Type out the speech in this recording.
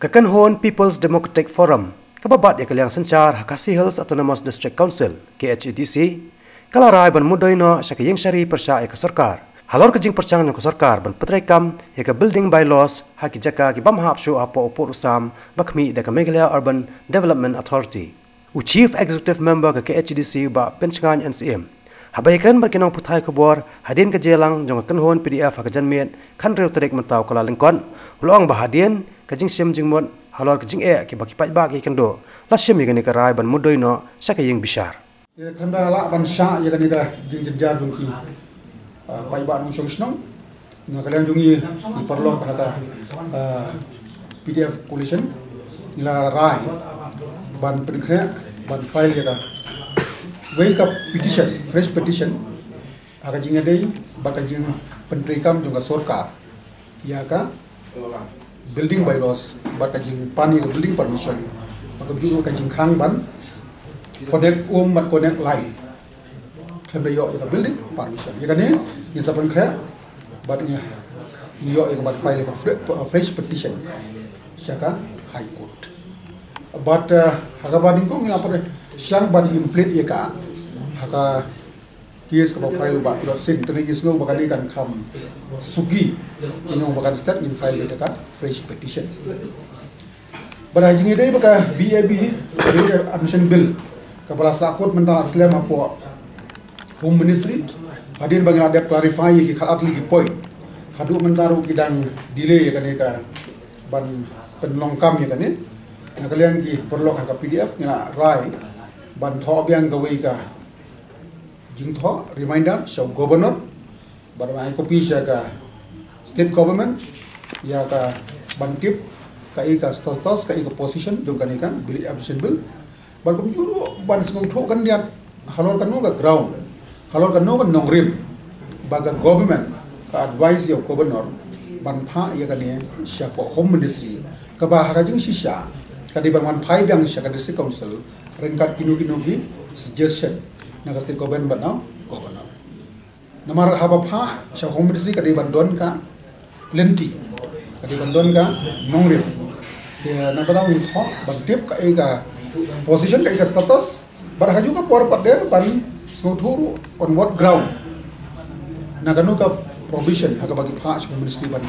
Kakanhon People's Democratic Forum, kababat ya kaliang sencar Hakasi Hills Autonomous District Council, KHADC, kalarai ban mudoino sa kayeng syari persya ya ke sarkar. Halor kejing percang yang ke sarkar ban petrekam ya ke building bylaws haki jaka ki bamhap syu apo opor usam bakmi da ke Meghalaya Urban Development Authority. Chief Executive Member ke KHADC ba pencengan NCM. Habaikan berkenang putai kubur hadin ke jelang jong kanhon PDF hakajan miet kan reu terik mentau kala lengkon. Hulong ba hadin kajing sim jingmon halor kajing ki baki pai ba ki kendo. Lasim ya kani karai ban mudoino sa kayeng bishar. Ya kanda la ban sha ya kani ka jing jenjar jong ki pai ba nong song na kalian jongi di perlok hata PDF coalition ila rai ban penkre ban file ya ka wake up petition, fresh petition, aga jinga day, baka jing pentrikam juga sorkar, ya ka building bylaws, baka jing pani building permission, baka juga jing khang ban, connect mat connect line, kena yo ya building permission, ya kan ni, ni saban kaya, batnya yo ya bat file ka fresh petition, siapa high court, but aga bading ko ngila pada siang ban implit ya ka haka kies ka file ba tu sin tani is no bakali kan kham sugi ingong bakan start in file beta ka fresh petition bara jingi dei baka VAB admission bill kepala sakut mentang aslam apo home ministry hadin bagi ada clarify ki khalat lagi point hadu mentaru kidang delay ya kan ka ban penlongkam ya kan ni na kalian ki perlu ka PDF ngila rai ban tho biang gawai ka jing tho reminder so governor barang kopi sa ka state government ya ka ban tip ka status ka position jong kan ikan bill admission bill ban kum juru ban sing tho kan dia halor kan no ka ground halor kan no kan nongrim baga government ka advise ya governor ban pha ya kan ni siapa home ministry ka ba ha jing sisha ka di ban phai biang sa ka district council rengkat kinu ki suggestion na state government but now governor namar haba pha sa home ministry kadi bandon ka plenty kadi bandon ka nongre ya na badang in tho ban tip ka ega position ka ega status bar haju ka por pat de ban sngthuru on what ground na kanu ka provision haga bagi pha sa home ministry ban